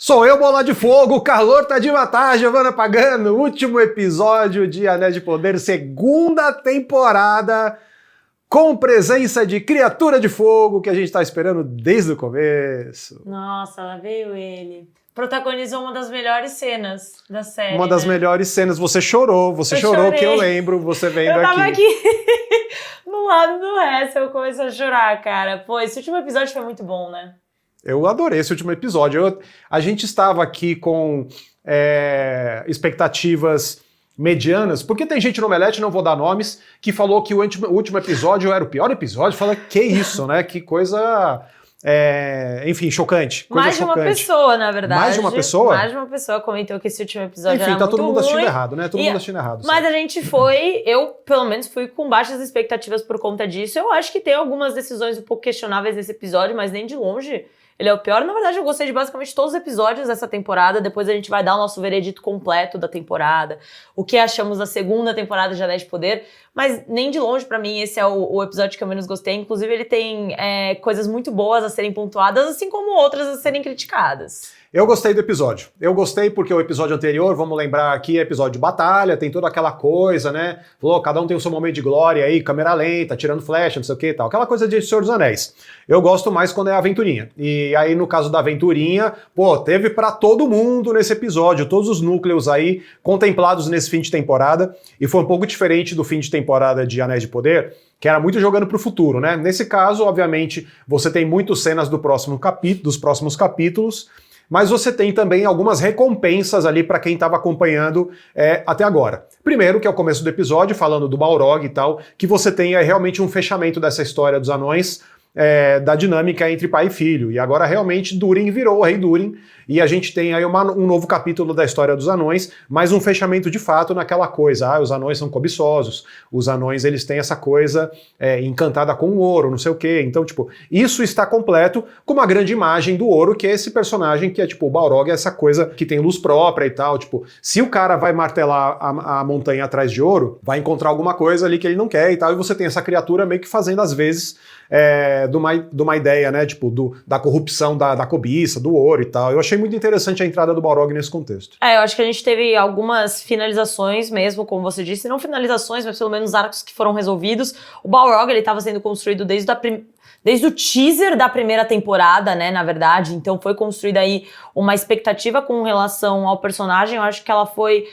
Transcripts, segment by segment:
Sou eu, Bola de Fogo, o calor tá de matar, Giovanna Pagano, último episódio de Anéis de Poder, segunda temporada, com presença de Criatura de Fogo, que a gente tá esperando desde o começo. Nossa, lá veio ele. Protagonizou uma das melhores cenas da série. Uma das melhores cenas, você chorou chorei. que eu lembro, você vendo aqui. Eu tava aqui no lado do resto, eu comecei a chorar, cara. Pô, esse último episódio foi muito bom, né? Eu adorei esse último episódio. A gente estava aqui com expectativas medianas, porque tem gente no Omelete, não vou dar nomes, que falou que o último episódio era o pior episódio. Fala, que isso, né? Que coisa... enfim, chocante. Coisa mais de uma chocante. Pessoa, na verdade. Mais de uma pessoa? Mais de uma pessoa comentou que esse último episódio enfim, era tá muito todo mundo ruim. assistindo errado, né? Todo mundo assistindo errado. Mas a gente foi, eu pelo menos fui com baixas expectativas por conta disso. Eu acho que tem algumas decisões um pouco questionáveis nesse episódio, mas nem de longe ele é o pior. Na verdade, eu gostei de basicamente todos os episódios dessa temporada. Depois a gente vai dar o nosso veredito completo da temporada, o que achamos da segunda temporada de Anéis de Poder. Mas nem de longe, pra mim, esse é o episódio que eu menos gostei. Inclusive, ele tem coisas muito boas a serem pontuadas, assim como outras a serem criticadas. Eu gostei do episódio. Eu gostei porque o episódio anterior, vamos lembrar aqui, é episódio de batalha, tem toda aquela coisa, né? Falou, cada um tem o seu momento de glória aí, câmera lenta, tirando flecha, não sei o que e tal. Aquela coisa de Senhor dos Anéis. Eu gosto mais quando é a aventurinha. E aí, no caso da aventurinha, pô, teve pra todo mundo nesse episódio, todos os núcleos aí contemplados nesse fim de temporada. E foi um pouco diferente do fim de temporada de Anéis de Poder, que era muito jogando pro futuro, né? Nesse caso, obviamente, você tem muitas cenas dos próximos capítulos, mas você tem também algumas recompensas ali para quem estava acompanhando até agora. Primeiro, que é o começo do episódio, falando do Balrog e tal, que você tem realmente um fechamento dessa história dos anões, da dinâmica entre pai e filho. E agora realmente Durin virou o rei Durin, e a gente tem aí um novo capítulo da história dos anões, mas um fechamento de fato naquela coisa, os anões são cobiçosos, os anões eles têm essa coisa encantada com o ouro, não sei o quê. Então, tipo, isso está completo com uma grande imagem do ouro, que é esse personagem que é tipo, o Balrog é essa coisa que tem luz própria e tal, tipo, se o cara vai martelar a montanha atrás de ouro, vai encontrar alguma coisa ali que ele não quer e tal, e você tem essa criatura meio que fazendo às vezes de uma ideia, né, tipo, da corrupção, da cobiça, do ouro e tal. Eu achei muito interessante a entrada do Balrog nesse contexto. Eu acho que a gente teve algumas finalizações mesmo, como você disse, não finalizações, mas pelo menos arcos que foram resolvidos. O Balrog, ele estava sendo construído desde o teaser da primeira temporada, né, na verdade, então foi construída aí uma expectativa com relação ao personagem. Eu acho que ela foi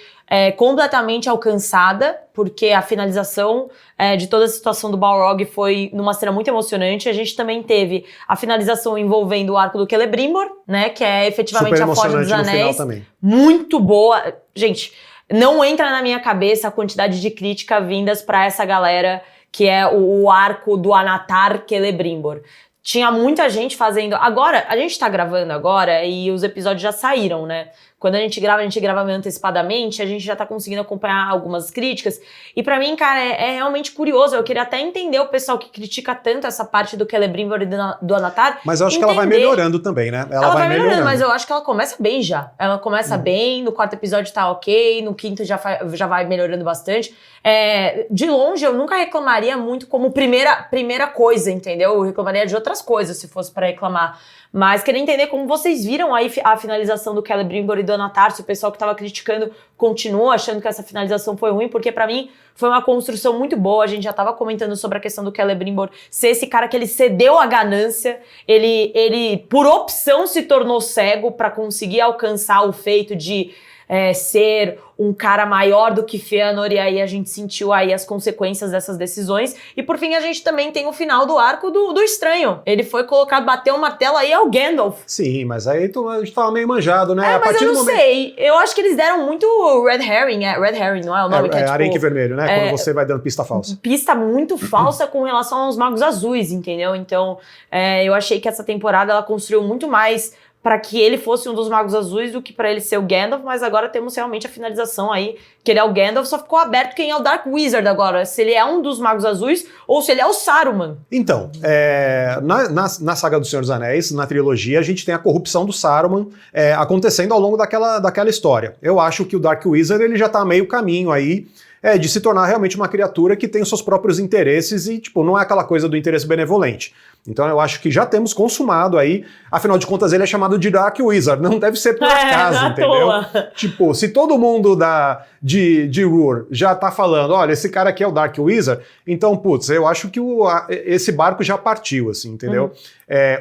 completamente alcançada, porque a finalização de toda a situação do Balrog foi numa cena muito emocionante. A gente também teve a finalização envolvendo o arco do Celebrimbor, né, que é efetivamente a Forja dos Anéis. Muito boa. Gente, não entra na minha cabeça a quantidade de crítica vindas pra essa galera que é o arco do Anatar Celebrimbor. Tinha muita gente fazendo... Agora, a gente tá gravando agora e os episódios já saíram, né? Quando a gente grava meio antecipadamente, a gente já tá conseguindo acompanhar algumas críticas. E pra mim, cara, é realmente curioso. Eu queria até entender o pessoal que critica tanto essa parte do Celebrimbor e do Anatar. Mas eu acho que ela vai melhorando também, né? Ela vai melhorando, mas eu acho que ela começa bem já. Ela começa bem, no quarto episódio tá ok, no quinto já vai melhorando bastante. De longe, eu nunca reclamaria muito como primeira coisa, entendeu? Eu reclamaria de outras coisas se fosse pra reclamar. Mas queria entender como vocês viram aí a finalização do Celebrimbor e do Anatar, se o pessoal que estava criticando continua achando que essa finalização foi ruim, porque pra mim foi uma construção muito boa. A gente já estava comentando sobre a questão do Celebrimbor ser esse cara que ele cedeu à ganância, ele por opção se tornou cego para conseguir alcançar o feito de ser um cara maior do que Fëanor, e aí a gente sentiu aí as consequências dessas decisões. E por fim a gente também tem o final do arco do Estranho. Ele foi colocado, bateu o martelo aí, é o Gandalf. Sim, mas aí a gente tava meio manjado, né? Mas eu não sei, eu acho que eles deram muito Red Herring, Red Herring, não é o nome? Que é tipo, arenque vermelho, né? Quando você vai dando pista falsa. Pista muito falsa com relação aos Magos Azuis, entendeu? Então, eu achei que essa temporada ela construiu muito mais para que ele fosse um dos Magos Azuis do que para ele ser o Gandalf, mas agora temos realmente a finalização aí, que ele é o Gandalf, só ficou aberto quem é o Dark Wizard agora, se ele é um dos Magos Azuis ou se ele é o Saruman. Então, na saga do Senhor dos Anéis, na trilogia, a gente tem a corrupção do Saruman acontecendo ao longo daquela história. Eu acho que o Dark Wizard ele já tá meio caminho aí, de se tornar realmente uma criatura que tem os seus próprios interesses e, tipo, não é aquela coisa do interesse benevolente. Então eu acho que já temos consumado aí, afinal de contas ele é chamado de Dark Wizard, não deve ser por acaso, entendeu? Tipo, se todo mundo de Roor já tá falando, olha, esse cara aqui é o Dark Wizard, então, putz, eu acho que esse barco já partiu, assim, entendeu?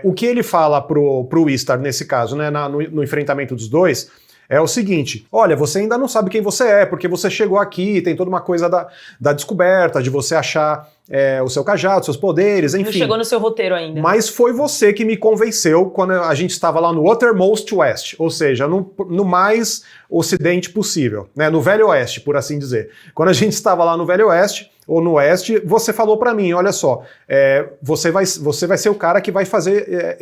O que ele fala pro Istar nesse caso, né, no enfrentamento dos dois, é o seguinte, olha, você ainda não sabe quem você é, porque você chegou aqui, tem toda uma coisa da descoberta, de você achar o seu cajado, seus poderes, enfim. Não chegou no seu roteiro ainda. Mas foi você que me convenceu quando a gente estava lá no Uttermost West, ou seja, no mais ocidente possível, né, no Velho Oeste, por assim dizer. Quando a gente estava lá no Velho Oeste, ou no Oeste, você falou pra mim, olha só, você vai ser o cara que vai fazer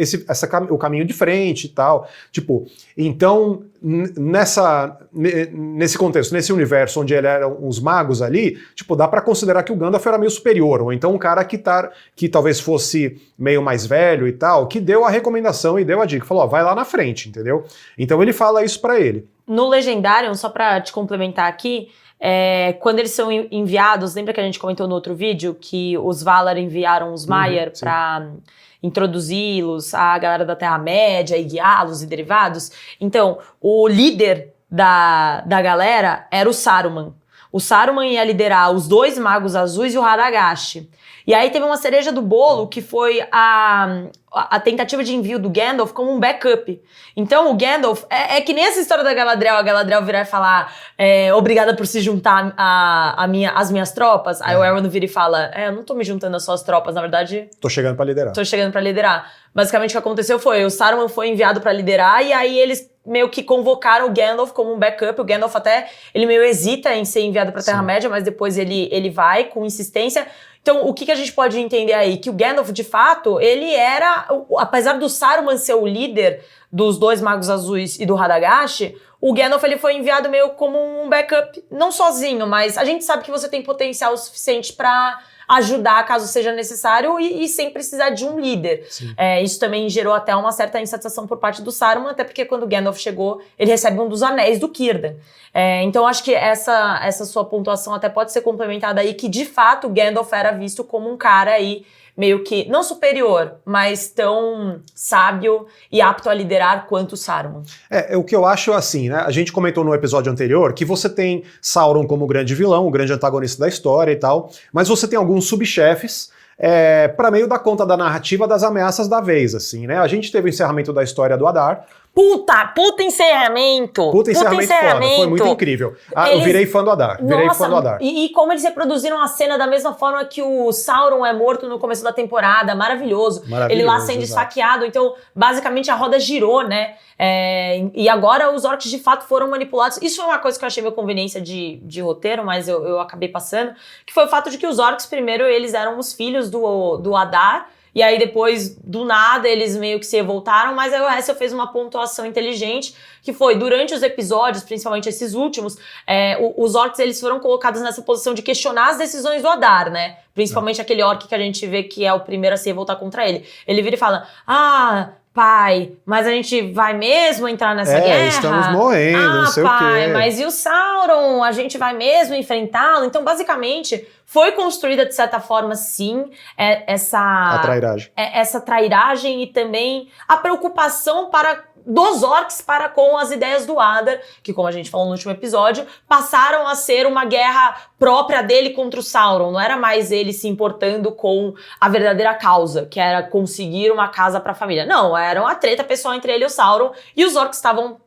o caminho de frente e tal. Tipo, então, nesse contexto, nesse universo onde ele eram os magos ali, tipo, dá pra considerar que o Gandalf era meio superior, ou então um cara que talvez fosse meio mais velho e tal, que deu a recomendação e deu a dica, falou, ó, vai lá na frente, entendeu? Então ele fala isso pra ele. No Legendarium, só pra te complementar aqui, quando eles são enviados, lembra que a gente comentou no outro vídeo que os Valar enviaram os Maiar pra introduzi-los à galera da Terra-média e guiá-los e derivados? Então, o líder da galera era o Saruman. O Saruman ia liderar os 2 magos azuis e o Radagast. E aí teve uma cereja do bolo que foi a tentativa de envio do Gandalf como um backup. Então o Gandalf, é que nem essa história da Galadriel, a Galadriel virar e falar obrigada por se juntar às minhas tropas. Aí o Elrond vira e fala, eu não tô me juntando às suas tropas, na verdade... Tô chegando pra liderar. Basicamente o que aconteceu foi, o Saruman foi enviado pra liderar e aí eles meio que convocaram o Gandalf como um backup. O Gandalf até, ele meio hesita em ser enviado pra Terra-média, mas depois ele vai com insistência. Então, o que a gente pode entender aí? Que o Gandalf, de fato, ele era, apesar do Saruman ser o líder dos 2 magos azuis e do Radagast, o Gandalf ele foi enviado meio como um backup, não sozinho, mas a gente sabe que você tem potencial suficiente pra ajudar caso seja necessário e sem precisar de um líder. Isso também gerou até uma certa insatisfação por parte do Saruman, até porque quando o Gandalf chegou, ele recebe um dos anéis do Círdan. Então acho que essa sua pontuação até pode ser complementada aí, que de fato o Gandalf era visto como um cara aí meio que, não superior, mas tão sábio e apto a liderar quanto o Saruman. O que eu acho assim, né? A gente comentou no episódio anterior que você tem Sauron como o grande vilão, o grande antagonista da história e tal, mas você tem alguns subchefes para meio dar conta da narrativa das ameaças da vez, assim, né? A gente teve o encerramento da história do Adar. Puta encerramento! Puta encerramento foda, foi muito incrível. Eu virei fã do Adar, E como eles reproduziram a cena da mesma forma que o Sauron é morto no começo da temporada, maravilhoso. Ele lá sendo esfaqueado, então basicamente a roda girou, né? E agora os orcs de fato foram manipulados. Isso foi uma coisa que eu achei meio conveniência de roteiro, mas eu acabei passando, que foi o fato de que os orcs primeiro eles eram os filhos do Adar, e aí depois, do nada, eles meio que se revoltaram, mas aí o Hessel fez uma pontuação inteligente, que foi, durante os episódios, principalmente esses últimos, os orcs eles foram colocados nessa posição de questionar as decisões do Adar, né? Principalmente aquele orc que a gente vê que é o primeiro a se revoltar contra ele. Ele vira e fala, pai, mas a gente vai mesmo entrar nessa guerra? Estamos morrendo, não sei o quê. Mas e o Sauron? A gente vai mesmo enfrentá-lo? Então, basicamente, foi construída, de certa forma, sim, essa trairagem e também a preocupação dos orcs para com as ideias do Adar, que, como a gente falou no último episódio, passaram a ser uma guerra própria dele contra o Sauron. Não era mais ele se importando com a verdadeira causa, que era conseguir uma casa para a família. Não, era uma treta pessoal entre ele e o Sauron, e os orcs estavam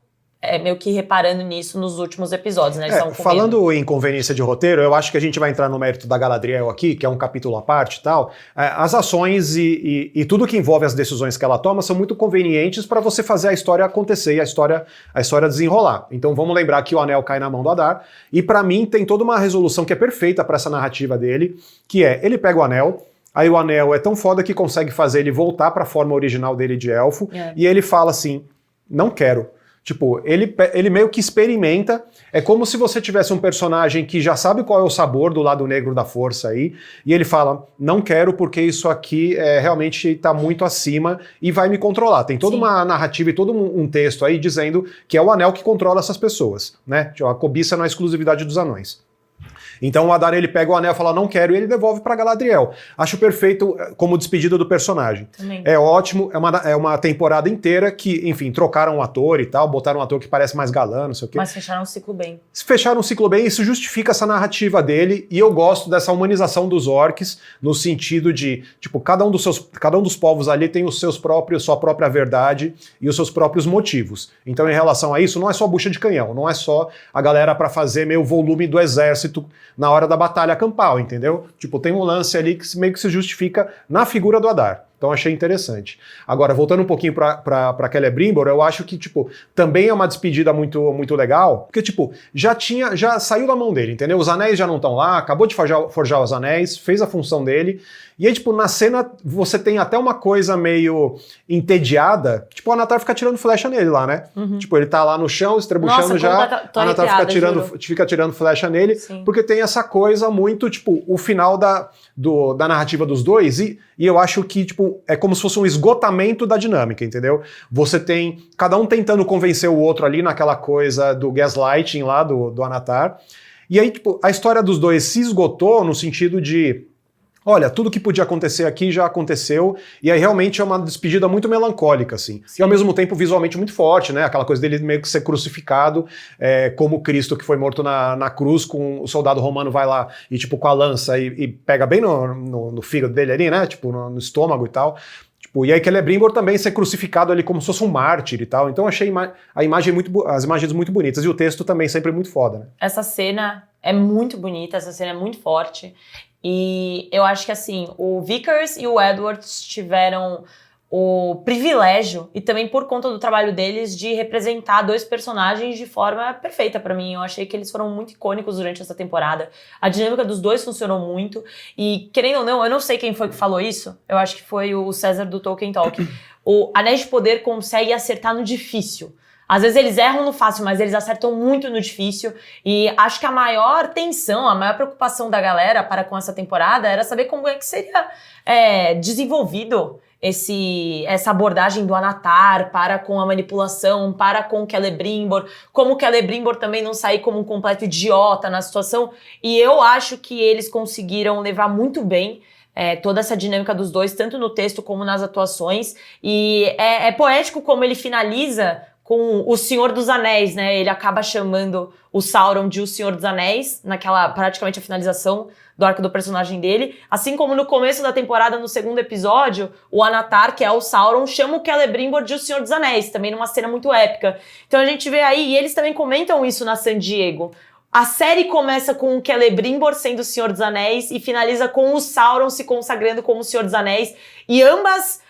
meio que reparando nisso nos últimos episódios, né? Eles falando em conveniência de roteiro, eu acho que a gente vai entrar no mérito da Galadriel aqui, que é um capítulo à parte e tal. As ações e tudo que envolve as decisões que ela toma são muito convenientes para você fazer a história acontecer e a história desenrolar. Então vamos lembrar que o anel cai na mão do Adar, e para mim tem toda uma resolução que é perfeita para essa narrativa dele, que ele pega o anel, aí o anel é tão foda que consegue fazer ele voltar para a forma original dele de elfo, e ele fala assim, não quero. Tipo, ele meio que experimenta, é como se você tivesse um personagem que já sabe qual é o sabor do lado negro da força aí, e ele fala, não quero porque isso aqui realmente está muito acima e vai me controlar. Tem toda uma narrativa e todo um texto aí dizendo que é o anel que controla essas pessoas, né? A cobiça não é exclusividade dos anões. Então o Adar, ele pega o anel e fala, não quero, e ele devolve pra Galadriel. Acho perfeito como despedida do personagem. Também. É ótimo, é uma temporada inteira que, enfim, trocaram o ator e tal, botaram um ator que parece mais galã, não sei o quê. Mas fecharam o ciclo bem. Fecharam o ciclo bem, isso justifica essa narrativa dele, e eu gosto dessa humanização dos orcs, no sentido de, tipo, cada um dos povos ali tem sua própria verdade e os seus próprios motivos. Então, em relação a isso, não é só bucha de canhão, não é só a galera pra fazer meio volume do exército na hora da batalha campal, entendeu? Tipo, tem um lance ali que meio que se justifica na figura do Adar. Então achei interessante. Agora, voltando um pouquinho pra Celebrimbor, eu acho que, tipo, também é uma despedida muito, muito legal, porque, tipo, já saiu da mão dele, entendeu? Os anéis já não estão lá, acabou de forjar os anéis, fez a função dele, e aí, tipo, na cena você tem até uma coisa meio entediada, tipo, o Anatar fica tirando flecha nele lá, né? Tipo, ele tá lá no chão, estrebuchando já, a Anatar fica tirando flecha nele, Sim. porque tem essa coisa muito, tipo, o final da narrativa dos dois, e eu acho que, tipo, é como se fosse um esgotamento da dinâmica, entendeu? Você tem cada um tentando convencer o outro ali naquela coisa do gaslighting lá do Anatar, e aí, tipo, a história dos dois se esgotou no sentido de, olha, tudo que podia acontecer aqui já aconteceu, e aí realmente é uma despedida muito melancólica, assim. Sim. E ao mesmo tempo visualmente muito forte, né? Aquela coisa dele meio que ser crucificado, como Cristo que foi morto na cruz, com o soldado romano vai lá e, tipo, com a lança e pega bem no fígado dele ali, né? Tipo, no estômago e tal. Tipo, e aí Celebrimbor também ser crucificado ali como se fosse um mártir e tal. Então achei as imagens muito bonitas, e o texto também sempre muito foda, né? Essa cena é muito bonita, essa cena é muito forte. E eu acho que, assim, o Vickers e o Edwards tiveram o privilégio, e também por conta do trabalho deles, de representar dois personagens de forma perfeita pra mim. Eu achei que eles foram muito icônicos durante essa temporada. A dinâmica dos dois funcionou muito. E, querendo ou não, eu não sei quem foi que falou isso. Eu acho que foi o César do Tolkien Talk. O Anéis de Poder consegue acertar no difícil. Às vezes eles erram no fácil, mas eles acertam muito no difícil, e acho que a maior tensão, a maior preocupação da galera para com essa temporada era saber como é que seria desenvolvido essa abordagem do Anatar para com a manipulação, para com Celebrimbor, como Celebrimbor também não sair como um completo idiota na situação, e eu acho que eles conseguiram levar muito bem toda essa dinâmica dos dois, tanto no texto como nas atuações, e é poético como ele finaliza com o Senhor dos Anéis, né? Ele acaba chamando o Sauron de o Senhor dos Anéis, naquela praticamente a finalização do arco do personagem dele. Assim como no começo da temporada, no segundo episódio, o Anatar, que é o Sauron, chama o Celebrimbor de o Senhor dos Anéis, também numa cena muito épica. Então a gente vê aí, e eles também comentam isso na San Diego. A série começa com o Celebrimbor sendo o Senhor dos Anéis e finaliza com o Sauron se consagrando como o Senhor dos Anéis. E ambas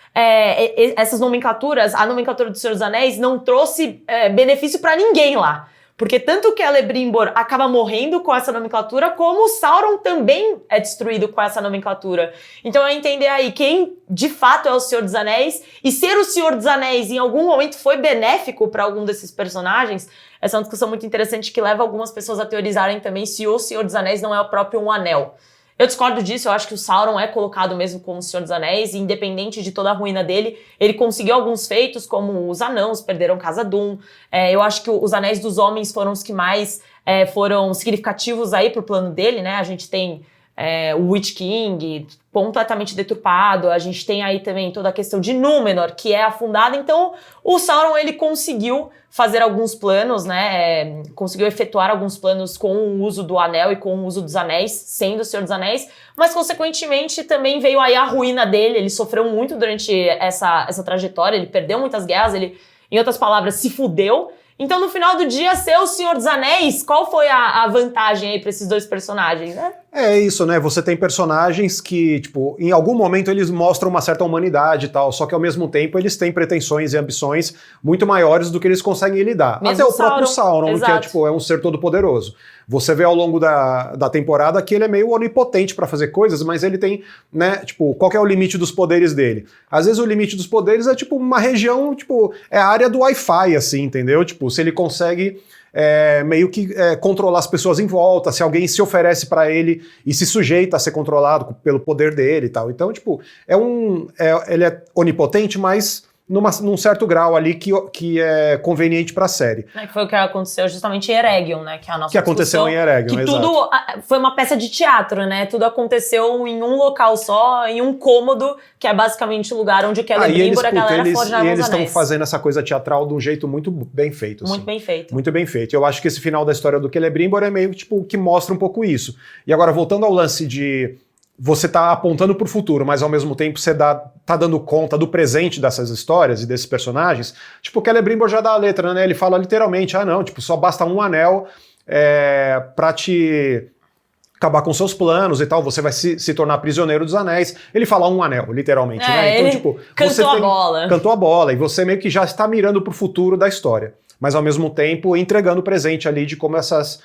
essas nomenclaturas, a nomenclatura do Senhor dos Anéis não trouxe benefício pra ninguém lá. Porque tanto que Celebrimbor acaba morrendo com essa nomenclatura, como o Sauron também é destruído com essa nomenclatura. Então é entender aí quem de fato é o Senhor dos Anéis, e ser o Senhor dos Anéis em algum momento foi benéfico para algum desses personagens. Essa é uma discussão muito interessante que leva algumas pessoas a teorizarem também se o Senhor dos Anéis não é o próprio um anel. Eu discordo disso, eu acho que o Sauron é colocado mesmo como o Senhor dos Anéis, e independente de toda a ruína dele, ele conseguiu alguns feitos, como os anãos perderam Casa Dum. Eu acho que os Anéis dos Homens foram os que mais foram significativos aí pro plano dele, né? A gente tem o Witch King completamente deturpado, a gente tem aí também toda a questão de Númenor, que é afundada. Então o Sauron, ele conseguiu fazer alguns planos, né, conseguiu efetuar alguns planos com o uso do anel e com o uso dos anéis, sendo o Senhor dos Anéis, mas consequentemente também veio aí a ruína dele. Ele sofreu muito durante essa trajetória, ele perdeu muitas guerras, ele, em outras palavras, se fudeu. Então, no final do dia, ser o Senhor dos Anéis, qual foi a vantagem aí pra esses dois personagens, né? É isso, né? Você tem personagens que, tipo, em algum momento eles mostram uma certa humanidade e tal, só que ao mesmo tempo eles têm pretensões e ambições muito maiores do que eles conseguem lidar. Mesmo até o próprio Sauron, que exato. tipo, é um ser todo poderoso. Você vê ao longo da temporada que ele é meio onipotente pra fazer coisas, mas ele tem, né, tipo, qual que é o limite dos poderes dele? Às vezes o limite dos poderes é, tipo, uma região, tipo, é a área do Wi-Fi, assim, entendeu? Tipo, se ele consegue meio que controlar as pessoas em volta, se alguém se oferece pra ele e se sujeita a ser controlado pelo poder dele e tal. Então, tipo, ele é onipotente, mas num certo grau ali que é conveniente para a série. Que foi o que aconteceu justamente em Eregion, né? Que é a nossa que aconteceu em Eregion, que exato. tudo foi uma peça de teatro, né? Tudo aconteceu em um local só, em um cômodo, que é basicamente o lugar onde o Celebrimbor e a galera forjaram os anéis. E eles estão fazendo essa coisa teatral de um jeito muito bem feito. Muito bem feito. Muito bem feito. Eu acho que esse final da história do Celebrimbor é meio tipo que mostra um pouco isso. E agora, voltando ao lance de você tá apontando pro futuro, mas ao mesmo tempo você tá dando conta do presente dessas histórias e desses personagens. Tipo, o Celebrimbor já dá a letra, né? Ele fala literalmente, não, tipo, só basta um anel pra te acabar com seus planos e tal, você vai se tornar prisioneiro dos anéis. Ele fala um anel, literalmente, né? Então, ele tipo, cantou a bola. Cantou a bola, e você meio que já está mirando pro futuro da história. Mas ao mesmo tempo entregando o presente ali de como essas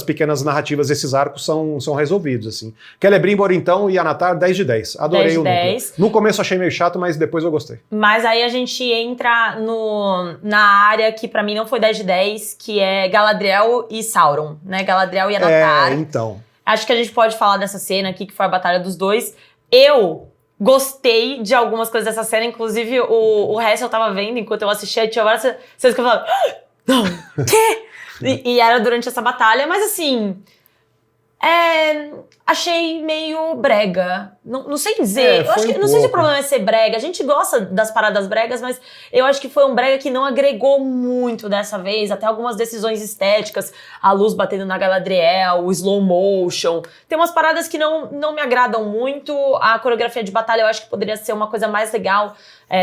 pequenas narrativas, esses arcos são resolvidos, assim. Celebrimbor, então, e Anatar, 10 de 10. Adorei 10 de o núcleo. 10. No começo achei meio chato, mas depois eu gostei. Mas aí a gente entra na área que pra mim não foi 10 de 10, que é Galadriel e Sauron, né? Galadriel e Anatar. Então. Acho que a gente pode falar dessa cena aqui, que foi a batalha dos dois. Eu gostei de algumas coisas dessa cena, inclusive o resto eu tava vendo enquanto eu assistia, tinha várias cenas que eu falava, não, quê? E era durante essa batalha, mas assim, achei meio brega. Não sei dizer. Eu acho que não sei se o problema é ser brega. A gente gosta das paradas bregas, mas eu acho que foi um brega que não agregou muito dessa vez. Até algumas decisões estéticas, a luz batendo na Galadriel, o slow motion. Tem umas paradas que não me agradam muito. A coreografia de batalha eu acho que poderia ser uma coisa mais legal.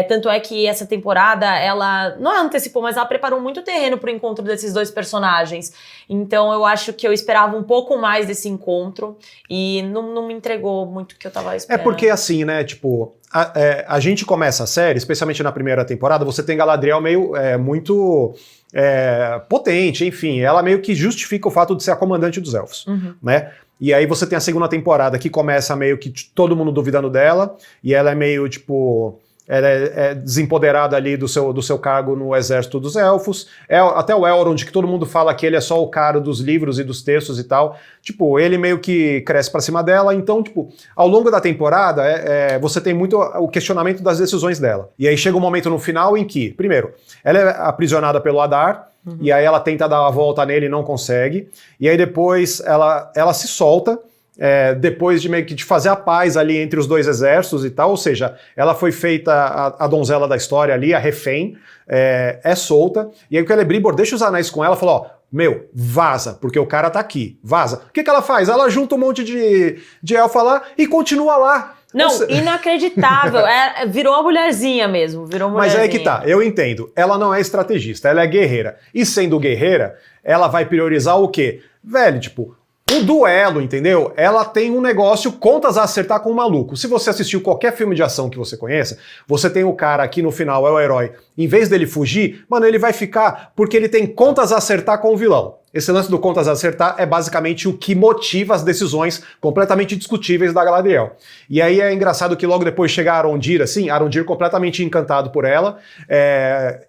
Tanto é que essa temporada, ela não antecipou, mas ela preparou muito terreno pro encontro desses dois personagens. Então eu acho que eu esperava um pouco mais desse encontro e não me entregou muito o que eu tava esperando. É porque assim, né, tipo, a gente começa a série, especialmente na primeira temporada, você tem Galadriel meio muito potente, enfim, ela meio que justifica o fato de ser a comandante dos elfos, né? E aí você tem a segunda temporada que começa meio que todo mundo duvidando dela, e ela é meio, tipo, ela é desempoderada ali do seu cargo no exército dos elfos. Até o Elrond, que todo mundo fala que ele é só o cara dos livros e dos textos e tal. Tipo, ele meio que cresce pra cima dela. Então, tipo, ao longo da temporada, você tem muito o questionamento das decisões dela. E aí chega um momento no final em que, primeiro, ela é aprisionada pelo Adar, e aí ela tenta dar a volta nele e não consegue. E aí depois ela se solta, depois de meio que de fazer a paz ali entre os dois exércitos e tal, ou seja, ela foi feita a donzela da história ali, a refém, solta, e aí o Celebrimbor deixa os anéis com ela e fala, ó, vaza, porque o cara tá aqui, vaza. O que ela faz? Ela junta um monte de elfa lá e continua lá. Não, inacreditável, virou uma mulherzinha mesmo, Mas é aí que tá, eu entendo, ela não é estrategista, ela é guerreira, e sendo guerreira, ela vai priorizar o quê? Velho, tipo, o duelo, entendeu? Ela tem um negócio, contas a acertar com o maluco. Se você assistiu qualquer filme de ação que você conheça, você tem o cara aqui no final, é o herói. Em vez dele fugir, mano, ele vai ficar porque ele tem contas a acertar com o vilão. Esse lance do contas a acertar é basicamente o que motiva as decisões completamente discutíveis da Galadriel. E aí é engraçado que logo depois chega Arondir, assim, Arondir completamente encantado por ela.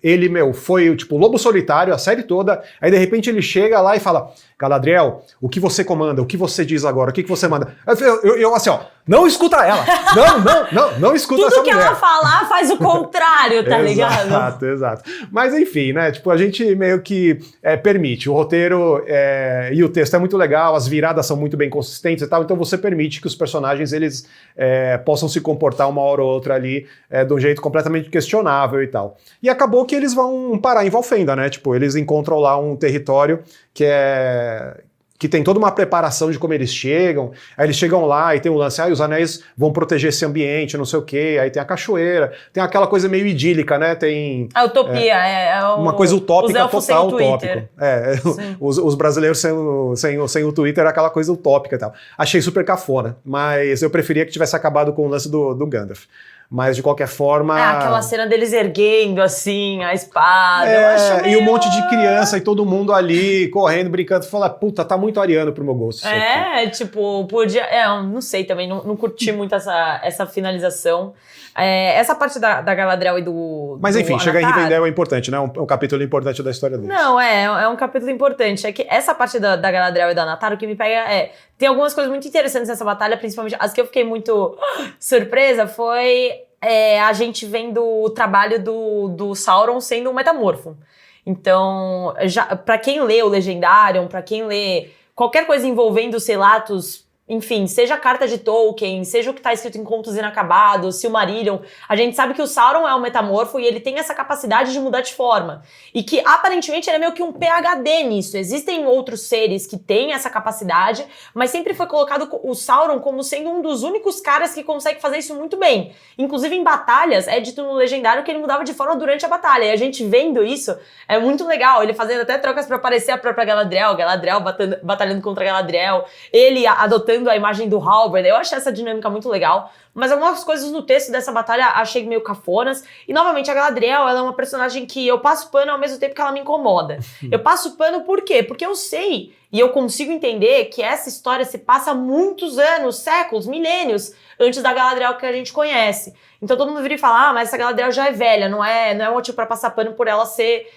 Ele, foi tipo lobo solitário a série toda. Aí de repente ele chega lá e fala, Galadriel, o que você comanda? O que você diz agora? O que você manda? Eu assim, ó, não escuta ela. Não escuta essa mulher. Tudo que ela falar faz o contrário, tá ligado? Exato. Mas enfim, né, tipo, a gente meio que permite. O roteiro e o texto é muito legal, as viradas são muito bem consistentes e tal, então você permite que os personagens, eles possam se comportar uma hora ou outra ali de um jeito completamente questionável e tal. E acabou que eles vão parar em Valfenda, né, tipo, eles encontram lá um território que tem toda uma preparação de como eles chegam, aí eles chegam lá e tem um lance, os anéis vão proteger esse ambiente, não sei o quê, aí tem a cachoeira, tem aquela coisa meio idílica, né, tem... A utopia, uma coisa utópica, total utópico. Os brasileiros sem o Twitter, aquela coisa utópica e tal. Achei super cafona, mas eu preferia que tivesse acabado com o lance do Gandalf. Mas, de qualquer forma... aquela cena deles erguendo, assim, a espada. Eu acho meio... E um monte de criança e todo mundo ali, correndo, brincando. Fala, puta, tá muito ariano pro meu gosto. Tipo, podia... eu não sei também, não curti muito essa finalização. Essa parte da Galadriel e do Mas, enfim, do chegar em Anatar, Rivendell é importante, né? Um capítulo importante da história deles. Não, é um capítulo importante. É que essa parte da Galadriel e da Anatar, o que me pega tem algumas coisas muito interessantes nessa batalha, principalmente as que eu fiquei muito surpresa, foi a gente vendo o trabalho do Sauron sendo um metamorfo. Então, pra quem lê o Legendarium, pra quem lê qualquer coisa envolvendo os relatos, enfim, seja a carta de Tolkien, seja o que tá escrito em Contos Inacabados, Silmarillion, a gente sabe que o Sauron é um metamorfo e ele tem essa capacidade de mudar de forma. E que, aparentemente, ele é meio que um PhD nisso. Existem outros seres que têm essa capacidade, mas sempre foi colocado o Sauron como sendo um dos únicos caras que consegue fazer isso muito bem. Inclusive, em batalhas, é dito no Legendário que ele mudava de forma durante a batalha. E a gente vendo isso, é muito legal. Ele fazendo até trocas pra aparecer a própria Galadriel batalhando contra Galadriel, ele adotando a imagem do Halbrand. Eu achei essa dinâmica muito legal, mas algumas coisas no texto dessa batalha achei meio cafonas, e novamente a Galadriel, ela é uma personagem que eu passo pano ao mesmo tempo que ela me incomoda. Eu passo pano por quê? Porque eu sei e eu consigo entender que essa história se passa muitos anos, séculos, milênios antes da Galadriel que a gente conhece. Então todo mundo vira e fala, mas essa Galadriel já é velha, não é motivo pra passar pano por ela ser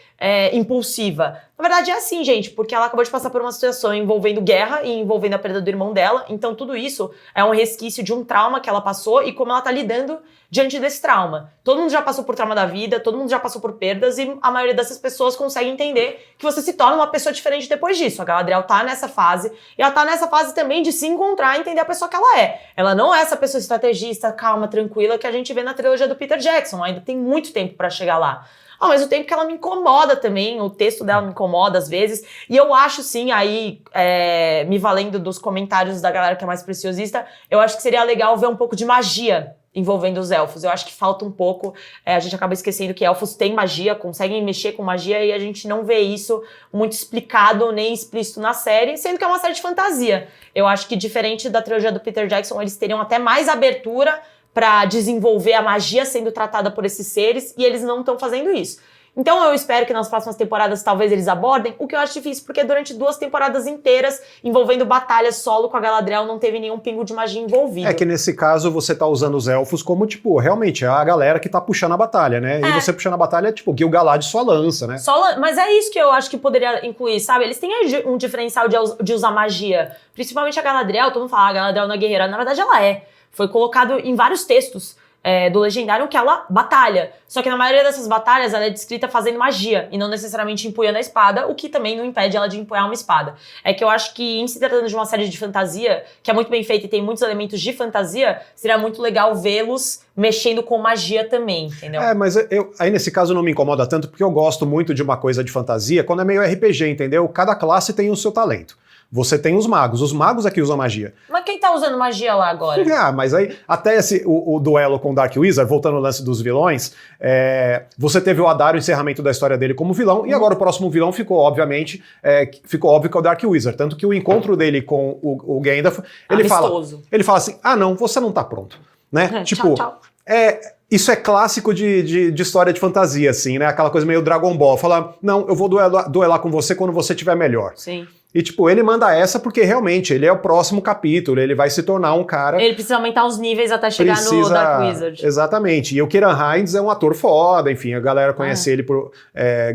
impulsiva. Na verdade é assim, gente, porque ela acabou de passar por uma situação envolvendo guerra e envolvendo a perda do irmão dela, então tudo isso é um resquício de um trauma que ela passou e como ela tá lidando diante desse trauma. Todo mundo já passou por trauma da vida, todo mundo já passou por perdas e a maioria dessas pessoas consegue entender que você se torna uma pessoa diferente depois disso. A Galadriel tá nessa fase e ela tá nessa fase também de se encontrar e entender a pessoa que ela é. Ela não é essa pessoa estrategista, calma, tranquila que a gente vê na trilogia do Peter Jackson, ainda tem muito tempo pra chegar lá. Ao mesmo tempo que ela me incomoda também, o texto dela me incomoda às vezes, e eu acho sim, aí me valendo dos comentários da galera que é mais preciosista, eu acho que seria legal ver um pouco de magia envolvendo os elfos. Eu acho que falta um pouco, a gente acaba esquecendo que elfos têm magia, conseguem mexer com magia, e a gente não vê isso muito explicado nem explícito na série, sendo que é uma série de fantasia. Eu acho que diferente da trilogia do Peter Jackson, eles teriam até mais abertura pra desenvolver a magia sendo tratada por esses seres, e eles não estão fazendo isso. Então eu espero que nas próximas temporadas talvez eles abordem, o que eu acho difícil, porque durante 2 temporadas inteiras, envolvendo batalhas solo com a Galadriel, não teve nenhum pingo de magia envolvido. É que nesse caso você tá usando os elfos como, tipo, realmente é a galera que tá puxando a batalha, né? E você puxando a batalha, tipo, Gil-galad sua lança, né? Mas é isso que eu acho que poderia incluir, sabe? Eles têm um diferencial de usar magia. Principalmente a Galadriel, todo mundo fala, a Galadriel não é guerreira. Na verdade ela é. Foi colocado em vários textos do Legendário que ela batalha. Só que na maioria dessas batalhas ela é descrita fazendo magia e não necessariamente empunhando a espada, o que também não impede ela de empunhar uma espada. É que eu acho que, em se tratando de uma série de fantasia, que é muito bem feita e tem muitos elementos de fantasia, seria muito legal vê-los mexendo com magia também, entendeu? Mas aí nesse caso não me incomoda tanto, porque eu gosto muito de uma coisa de fantasia quando é meio RPG, entendeu? Cada classe tem o seu talento. Você tem os magos é que usam magia. Mas quem tá usando magia lá agora? Mas aí, até o duelo com o Dark Wizard, voltando ao lance dos vilões, você teve o Adar, o encerramento da história dele como vilão, e agora o próximo vilão ficou, obviamente, ficou óbvio que é o Dark Wizard. Tanto que o encontro dele com o Gandalf, ele fala assim, não, você não tá pronto. Né? Tipo, tchau. Isso é clássico de história de fantasia, assim, né? Aquela coisa meio Dragon Ball. Fala, não, eu vou duelar com você quando você estiver melhor. Sim. E, tipo, ele manda essa porque realmente ele é o próximo capítulo, ele vai se tornar um cara... Ele precisa aumentar os níveis até chegar no Dark Wizard. Exatamente. E o Ciarán Hinds é um ator foda, enfim, a galera conhece ele por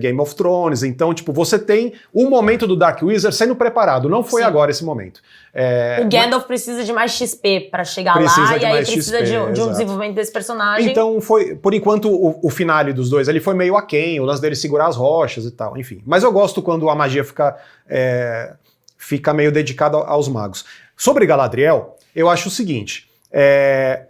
Game of Thrones. Então, tipo, você tem o momento do Dark Wizard sendo preparado. Não foi agora esse momento. O Gandalf precisa de mais XP pra chegar lá, e aí precisa de um desenvolvimento desse personagem. Então, foi, por enquanto, o finale dos dois ali foi meio aquém, o lance dele segurar as rochas e tal, enfim. Mas eu gosto quando a magia fica meio dedicada aos magos. Sobre Galadriel, eu acho o seguinte...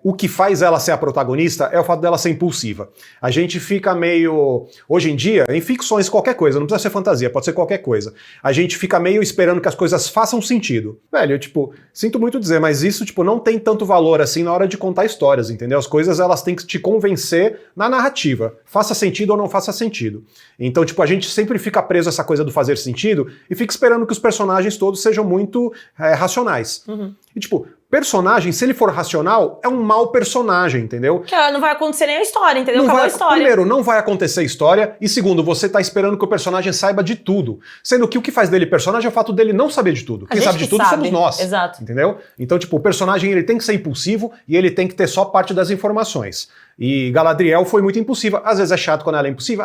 o que faz ela ser a protagonista é o fato dela ser impulsiva. A gente fica meio... Hoje em dia, em ficções, qualquer coisa, não precisa ser fantasia, pode ser qualquer coisa. A gente fica meio esperando que as coisas façam sentido. Velho, eu, sinto muito dizer, mas isso, não tem tanto valor assim na hora de contar histórias, entendeu? As coisas, elas têm que te convencer na narrativa. Faça sentido ou não faça sentido. Então, a gente sempre fica preso a essa coisa do fazer sentido e fica esperando que os personagens todos sejam muito racionais. Uhum. E, personagem, se ele for racional, é um mau personagem, entendeu? Que não vai acontecer nem a história, entendeu? Acabou a história. Primeiro, não vai acontecer a história, e segundo, você tá esperando que o personagem saiba de tudo. Sendo que o que faz dele personagem é o fato dele não saber de tudo. Quem sabe de tudo somos nós. Exato. Entendeu? Então, o personagem ele tem que ser impulsivo e ele tem que ter só parte das informações. E Galadriel foi muito impulsiva. Às vezes é chato quando ela é impulsiva?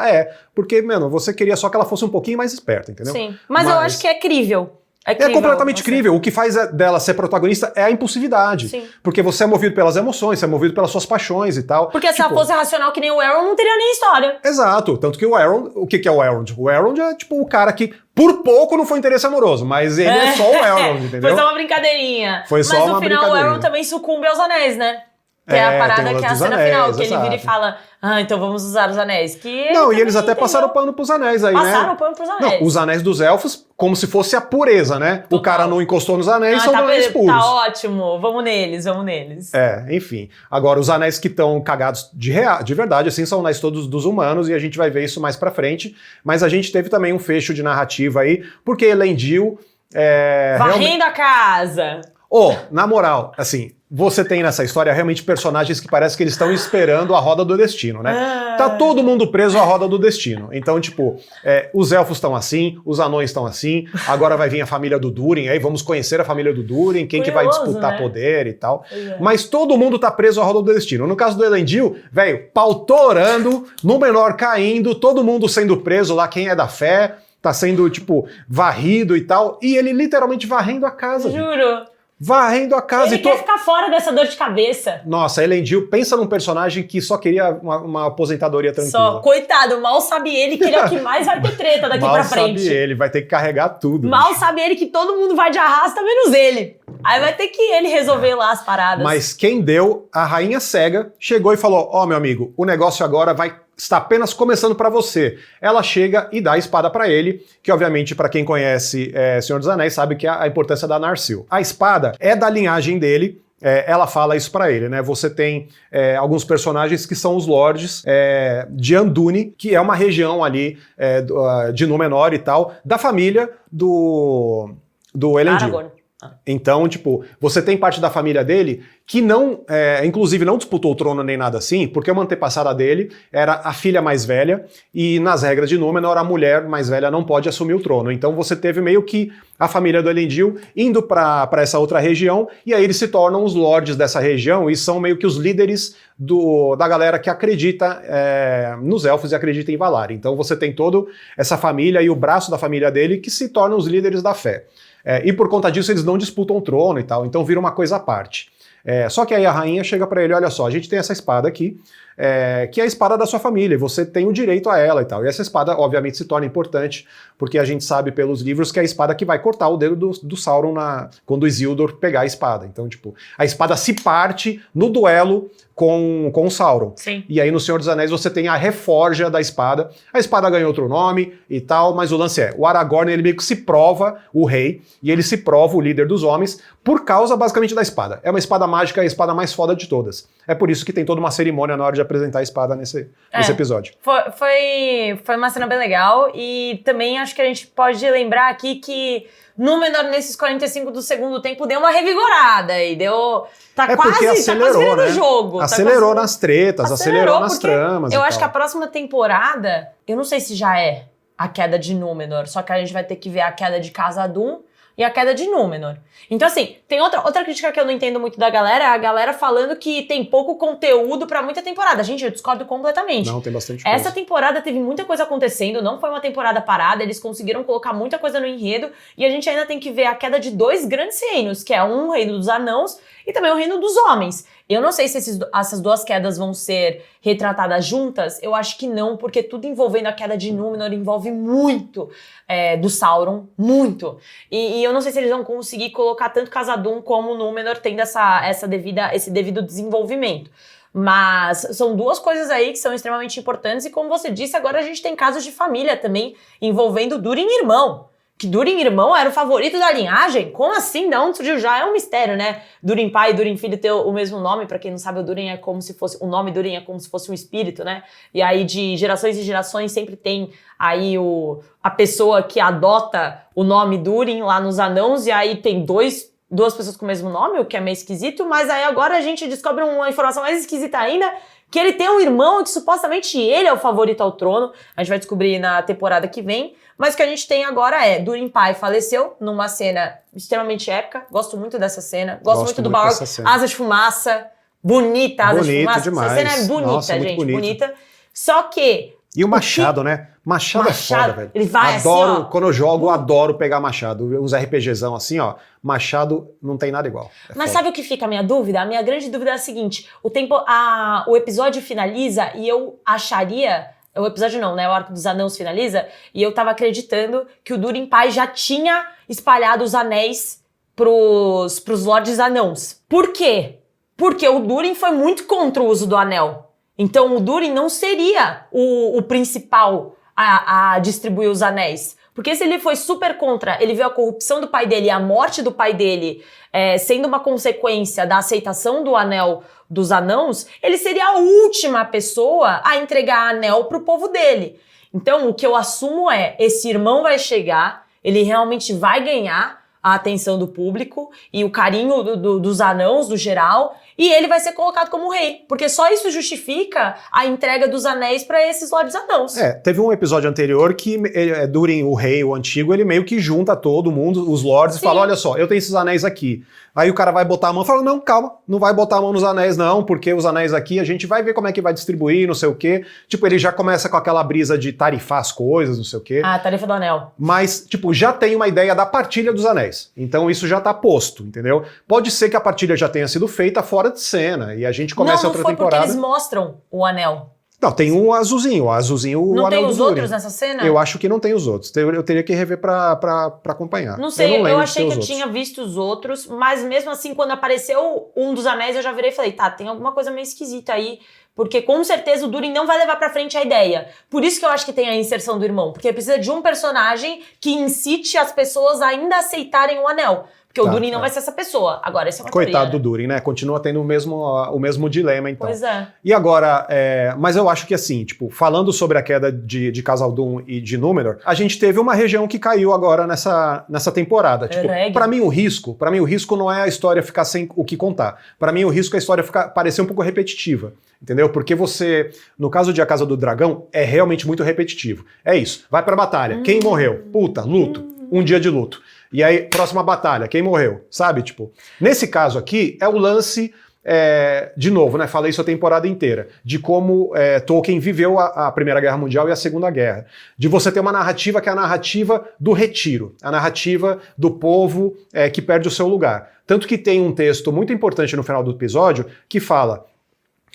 Porque, você queria só que ela fosse um pouquinho mais esperta, entendeu? Sim, mas eu acho que é crível. É completamente crível. O que faz dela ser protagonista é a impulsividade. Sim. Porque você é movido pelas emoções, você é movido pelas suas paixões e tal. Porque se ela fosse racional que nem o Aaron, não teria nem história. Exato. Tanto que o Aaron, o que é o Aaron? O Aaron é tipo o cara que por pouco não foi interesse amoroso, mas ele é só o Aaron, entendeu? Foi só uma brincadeirinha. Foi só uma final o Aaron também sucumbe aos anéis, né? Que é a parada que é a cena final, que ele vira e fala, então vamos usar os anéis. Não, e eles até passaram pano pros anéis aí, né? Passaram pano pros anéis. Não, os anéis dos elfos, como se fosse a pureza, né? Total. O cara não encostou nos anéis, são anéis puros. Tá ótimo, vamos neles. Enfim. Agora, os anéis que estão cagados de verdade, assim, são anéis todos dos humanos, e a gente vai ver isso mais pra frente. Mas a gente teve também um fecho de narrativa aí, porque Elendil... Varrendo a casa! Na moral, assim, você tem nessa história realmente personagens que parece que eles estão esperando a roda do destino, né? Tá todo mundo preso à roda do destino. Então, tipo, os elfos estão assim, os anões estão assim, agora vai vir a família do Durin, aí vamos conhecer a família do Durin, quem que vai disputar poder e tal. Mas todo mundo tá preso à roda do destino. No caso do Elendil, velho, pau torando, Númenor caindo, todo mundo sendo preso lá, quem é da fé, tá sendo, tipo, varrido e tal, e ele literalmente varrendo a casa. Juro. Varrendo a casa. Ele quer ficar fora dessa dor de cabeça. Nossa, Elendil, pensa num personagem que só queria uma aposentadoria tranquila. Coitado, mal sabe ele que ele é o que mais vai ter treta daqui pra frente. Mal sabe ele, vai ter que carregar tudo. Mal sabe ele que todo mundo vai de arrasta, menos ele. Aí vai ter que ele resolver lá as paradas. Mas quem deu, a rainha cega, chegou e falou, meu amigo, o negócio agora está apenas começando para você. Ela chega e dá a espada para ele, que obviamente para quem conhece Senhor dos Anéis sabe que é a importância da Narsil. A espada é da linhagem dele, ela fala isso pra ele, né? Você tem alguns personagens que são os lords de Andúni, que é uma região ali de Númenor e tal, da família do Elendil. Aragorn. Então, tipo, você tem parte da família dele que não, inclusive não disputou o trono nem nada assim, porque uma antepassada dele era a filha mais velha, e nas regras de Númenor a mulher mais velha não pode assumir o trono. Então você teve meio que a família do Elendil indo pra essa outra região, e aí eles se tornam os lords dessa região e são meio que os líderes da galera que acredita nos elfos e acredita em Valar. Então você tem toda essa família e o braço da família dele que se tornam os líderes da fé. E por conta disso eles não disputam o trono e tal, então vira uma coisa à parte. Só que aí a rainha chega pra ele, olha só, a gente tem essa espada aqui, que é a espada da sua família, e você tem o direito a ela e tal. E essa espada, obviamente, se torna importante, porque a gente sabe pelos livros que é a espada que vai cortar o dedo do Sauron quando Isildur pegar a espada. Então, tipo, a espada se parte no duelo com o Sauron. Sim. E aí no Senhor dos Anéis você tem a reforja da espada. A espada ganha outro nome e tal, mas o lance o Aragorn, ele meio que se prova o rei, e ele se prova o líder dos homens, por causa basicamente da espada. É uma espada mágica, é a espada mais foda de todas. É por isso que tem toda uma cerimônia na hora de apresentar a espada nesse episódio. Foi uma cena bem legal, e também acho que a gente pode lembrar aqui que Númenor, nesses 45 do segundo tempo, deu uma revigorada e deu... Porque acelerou, né? O jogo. Acelerou nas tretas, acelerou nas tramas. Eu acho que a próxima temporada, eu não sei se já é a queda de Númenor, só que a gente vai ter que ver a queda de Khazad-dûm e a queda de Númenor. Então, assim, tem outra crítica que eu não entendo muito da galera, é a galera falando que tem pouco conteúdo pra muita temporada. Gente, eu discordo completamente. Não, tem bastante coisa. Essa temporada teve muita coisa acontecendo, não foi uma temporada parada, eles conseguiram colocar muita coisa no enredo, e a gente ainda tem que ver a queda de dois grandes reinos, que é um reino dos anãos e também o reino dos homens. Eu não sei se essas duas quedas vão ser retratadas juntas, eu acho que não, porque tudo envolvendo a queda de Númenor envolve muito do Sauron, muito. E eu não sei se eles vão conseguir colocar tanto Khazad-dûm como Númenor tendo esse devido desenvolvimento. Mas são duas coisas aí que são extremamente importantes, e como você disse, agora a gente tem casos de família também envolvendo Durin irmão. Que Durin irmão era o favorito da linhagem? Como assim? De onde surgiu? Já é um mistério, né? Durin pai e Durin filho ter o mesmo nome. Pra quem não sabe, o nome Durin é como se fosse um espírito, né? E aí de gerações e gerações sempre tem aí a pessoa que adota o nome Durin lá nos anãos, e aí tem duas pessoas com o mesmo nome, o que é meio esquisito, mas aí agora a gente descobre uma informação mais esquisita ainda, que ele tem um irmão e que supostamente ele é o favorito ao trono. A gente vai descobrir na temporada que vem. Mas o que a gente tem agora Durin pai faleceu numa cena extremamente épica. Gosto muito dessa cena. Gosto muito do Balrog. Asa de fumaça. Bonita, asa de fumaça. Demais. Essa cena é bonita, gente. Bonita. Só que E o machado, né? Machado é foda, velho. Ele vai adoro, assim, ó. quando eu jogo, eu adoro pegar machado. Uns RPGzão assim, ó. Machado não tem nada igual. Mas foda. sabe o que fica a minha dúvida? A minha grande dúvida é a seguinte: o episódio finaliza e eu acharia. O episódio não, né? O Arco dos Anãos finaliza e eu tava acreditando que o Durin Pai já tinha espalhado os anéis pros Lordes Anãos. Por quê? Porque o Durin foi muito contra o uso do anel. Então o Durin não seria o principal a distribuir os anéis. Porque se ele foi super contra, ele viu a corrupção do pai dele e a morte do pai dele sendo uma consequência da aceitação do anel dos anãos, ele seria a última pessoa a entregar anel pro povo dele. Então o que eu assumo esse irmão vai chegar, ele realmente vai ganhar a atenção do público e o carinho dos anãos, do geral, e ele vai ser colocado como rei, porque só isso justifica a entrega dos anéis para esses lordes anãos. Teve um episódio anterior que Durin, o rei, o antigo, ele meio que junta todo mundo, os lords, e fala, olha só, eu tenho esses anéis aqui. Aí o cara vai botar a mão e fala, não, calma, não vai botar a mão nos anéis não, porque os anéis aqui a gente vai ver como é que vai distribuir, não sei o quê. Tipo, ele já começa com aquela brisa de tarifar as coisas, não sei o quê. A tarifa do anel. Mas, tipo, já tem uma ideia da partilha dos anéis. Então isso já tá posto, entendeu? Pode ser que a partilha já tenha sido feita fora de cena e a gente começa outra temporada. Não, foi porque eles mostram o anel. Não, tem um azulzinho, o não anel tem os do outros Durin. nessa cena? Eu acho que não tem os outros. Eu teria que rever pra acompanhar. Não sei, eu achei que eu outros. tinha visto os outros, mas mesmo assim, quando apareceu um dos anéis, eu já virei e falei, tá, tem alguma coisa meio esquisita aí, porque com certeza o Durin não vai levar pra frente a ideia. Por isso que eu acho que tem a inserção do irmão, porque precisa de um personagem que incite as pessoas a ainda aceitarem o anel. Porque o Durin não vai ser essa pessoa. Agora, essa é uma Coitado teoria, do Durin, né? Continua tendo o mesmo dilema, então. Pois é. E agora, mas eu acho que assim, tipo, falando sobre a queda de Khazad-dûm e de Númenor, a gente teve uma região que caiu agora nessa temporada. Tipo, pra mim o risco não é a história ficar sem o que contar. Pra mim o risco é a história parecer um pouco repetitiva. Entendeu? Porque você, no caso de A Casa do Dragão, é realmente muito repetitivo. É isso, vai pra batalha. Quem morreu? Puta, luto. Um dia de luto. E aí, próxima batalha, quem morreu? Sabe, tipo... Nesse caso aqui, é o lance... de novo, né? Falei isso a temporada inteira. De como Tolkien viveu a Primeira Guerra Mundial e a Segunda Guerra. De você ter uma narrativa que é a narrativa do retiro. A narrativa do povo que perde o seu lugar. Tanto que tem um texto muito importante no final do episódio que fala...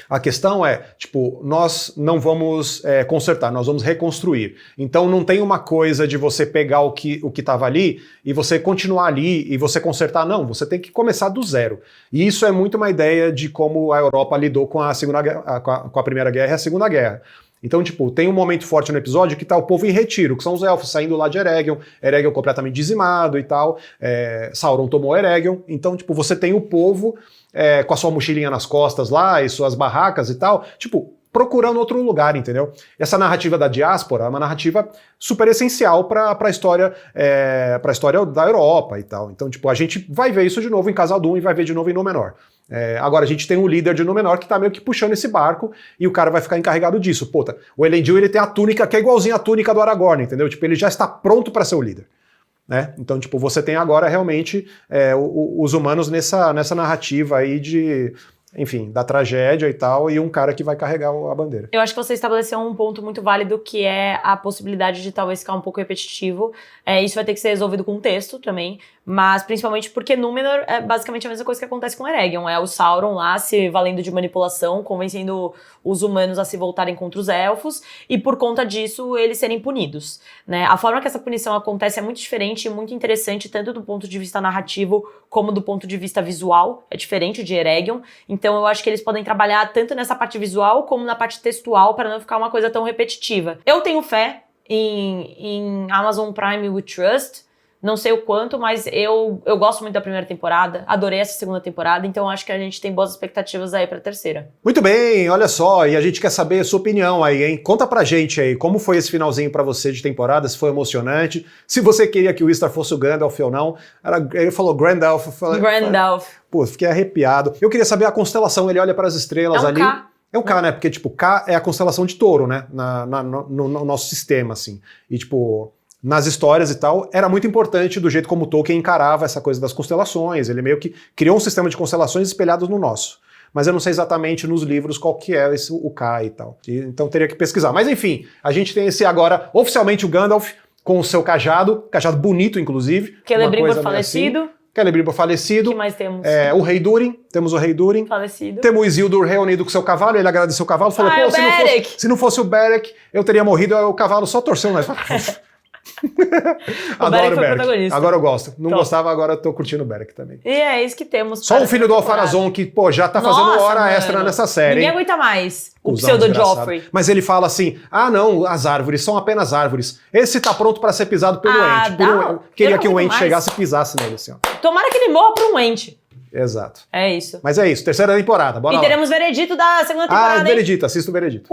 A questão é, tipo, nós não vamos consertar, nós vamos reconstruir. Então não tem uma coisa de você pegar o que estava ali e você continuar ali e você consertar, não, você tem que começar do zero. E isso é muito uma ideia de como a Europa lidou com a Primeira Guerra e a Segunda Guerra. Então, tipo, tem um momento forte no episódio que tá o povo em retiro, que são os elfos saindo lá de Eregion completamente dizimado e tal, Sauron tomou Eregion, então, tipo, você tem o povo com a sua mochilinha nas costas lá e suas barracas e tal, tipo, procurando outro lugar, entendeu? Essa narrativa da diáspora é uma narrativa super essencial para a história da Europa e tal. Então, tipo, a gente vai ver isso de novo em Khazad-dûm e vai ver de novo em Númenor. Agora a gente tem um líder de Númenor que tá meio que puxando esse barco e o cara vai ficar encarregado disso. Puta, o Elendil ele tem a túnica que é igualzinha à túnica do Aragorn, entendeu? Tipo, ele já está pronto para ser o líder. Né? Então, tipo, você tem agora realmente os humanos nessa narrativa aí de... Enfim, da tragédia e tal, e um cara que vai carregar a bandeira. Eu acho que você estabeleceu um ponto muito válido, que é a possibilidade de talvez ficar um pouco repetitivo. Isso vai ter que ser resolvido com o texto também, mas principalmente porque Númenor é basicamente a mesma coisa que acontece com Eregion. É o Sauron lá se valendo de manipulação, convencendo os humanos a se voltarem contra os elfos, e por conta disso eles serem punidos. Né? A forma que essa punição acontece é muito diferente e muito interessante, tanto do ponto de vista narrativo como do ponto de vista visual. É diferente de Eregion. Então eu acho que eles podem trabalhar tanto nessa parte visual como na parte textual para não ficar uma coisa tão repetitiva. Eu tenho fé em Amazon Prime We Trust, não sei o quanto, mas eu gosto muito da primeira temporada, adorei essa segunda temporada, então acho que a gente tem boas expectativas aí pra terceira. Muito bem, olha só, e a gente quer saber a sua opinião aí, hein? Conta pra gente aí, como foi esse finalzinho pra você de temporada, se foi emocionante, se você queria que o Istar fosse o Gandalf ou não. Ele falou Gandalf. Gandalf. Pô, fiquei arrepiado. Eu queria saber a constelação, ele olha para as estrelas ali. K. É um K, né? Porque, tipo, K é a constelação de Touro, né? No nosso sistema, assim. E, tipo... nas histórias e tal, era muito importante do jeito como Tolkien encarava essa coisa das constelações, ele meio que criou um sistema de constelações espelhados no nosso. mas eu não sei exatamente nos livros qual que é o K e tal. Então teria que pesquisar. Mas enfim, a gente tem esse agora, oficialmente o Gandalf, com o seu cajado bonito, inclusive. Celebrimbor falecido. Assim. Celebrimbor falecido. O que mais temos? O Rei Durin, temos o Rei Durin. Falecido. Temos o Isildur reunido com seu cavalo, ele agradeceu o cavalo, falou, pô, se não fosse o Beric, eu teria morrido, aí o cavalo só torceu, né? Adoro o Beric. Agora eu gosto. Não gostava, agora eu tô curtindo o Beric também. E é isso que temos. Só o filho do Alfarazon que, pô, já tá fazendo hora extra nessa série. Ninguém aguenta mais o Cusão pseudo Joffrey. Mas ele fala assim, não, as árvores são apenas árvores. Esse tá pronto pra ser pisado pelo Ent. Queria que o Ent chegasse e pisasse nele, assim, ó. Tomara que ele morra por um Ent. Exato. É isso. Mas é isso, terceira temporada, bora lá. E teremos veredito da segunda temporada, Veredito, assista o veredito.